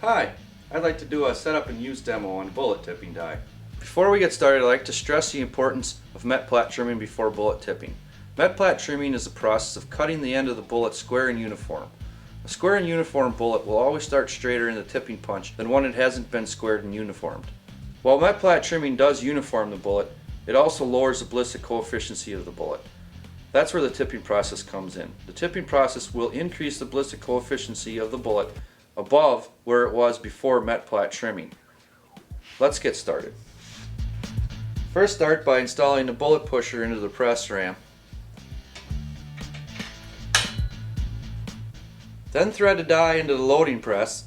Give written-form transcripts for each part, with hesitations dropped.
Hi, I'd like to do a setup and use demo on bullet tipping die. Before we get started, I'd like to stress the importance of met plat trimming before bullet tipping. Met plat trimming is the process of cutting the end of the bullet square and uniform. A square and uniform bullet will always start straighter in the tipping punch than one that hasn't been squared and uniformed. While met plat trimming does uniform the bullet, it also lowers the ballistic coefficient of the bullet. That's where the tipping process comes in. The tipping process will increase the ballistic coefficient of the bullet above where it was before met plat trimming. Let's get started. First, start by installing the bullet pusher into the press ram. Then thread the die into the loading press.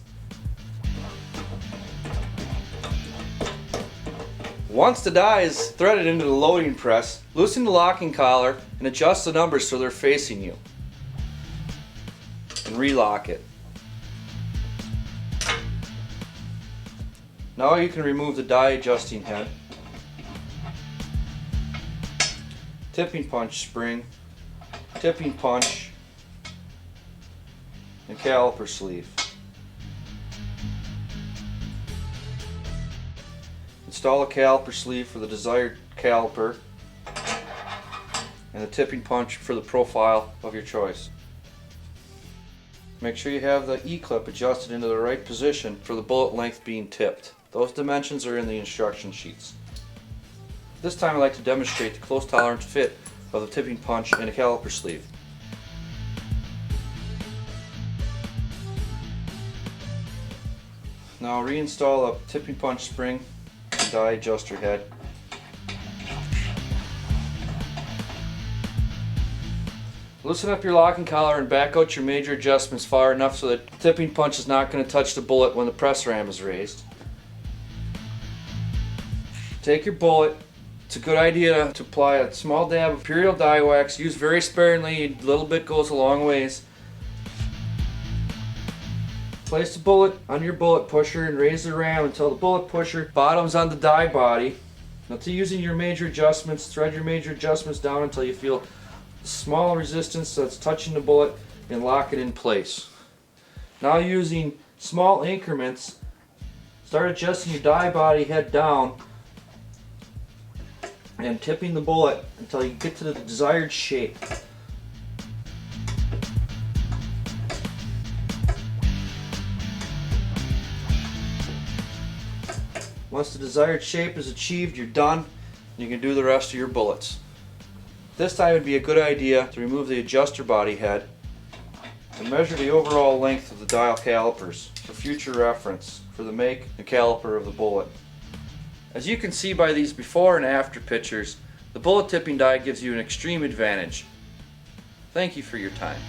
Once the die is threaded into the loading press, loosen the locking collar and adjust the numbers so they're facing you. And relock it. Now you can remove the die adjusting head, tipping punch spring, tipping punch, and caliper sleeve. Install a caliper sleeve for the desired caliper and the tipping punch for the profile of your choice. Make sure you have the E-clip adjusted into the right position for the bullet length being tipped. Those dimensions are in the instruction sheets. This time I'd like to demonstrate the close tolerance fit of the tipping punch and the caliper sleeve. Now reinstall a tipping punch spring and die adjuster head. Loosen up your locking collar and back out your major adjustments far enough so that the tipping punch is not going to touch the bullet when the press ram is raised. Take your bullet. It's a good idea to apply a small dab of Imperial dye wax. Use very sparingly, a little bit goes a long ways. Place the bullet on your bullet pusher and raise the ram until the bullet pusher bottoms on the die body. Now, to using your major adjustments, thread your major adjustments down until you feel a small resistance that's touching the bullet and lock it in place. Now, using small increments, start adjusting your die body head down and tipping the bullet until you get to the desired shape. Once the desired shape is achieved, you're done. You can do the rest of your bullets. This time it would be a good idea to remove the adjuster body head and measure the overall length of the dial calipers for future reference for the make and caliper of the bullet. As you can see by these before and after pictures, the bullet tipping die gives you an extreme advantage. Thank you for your time.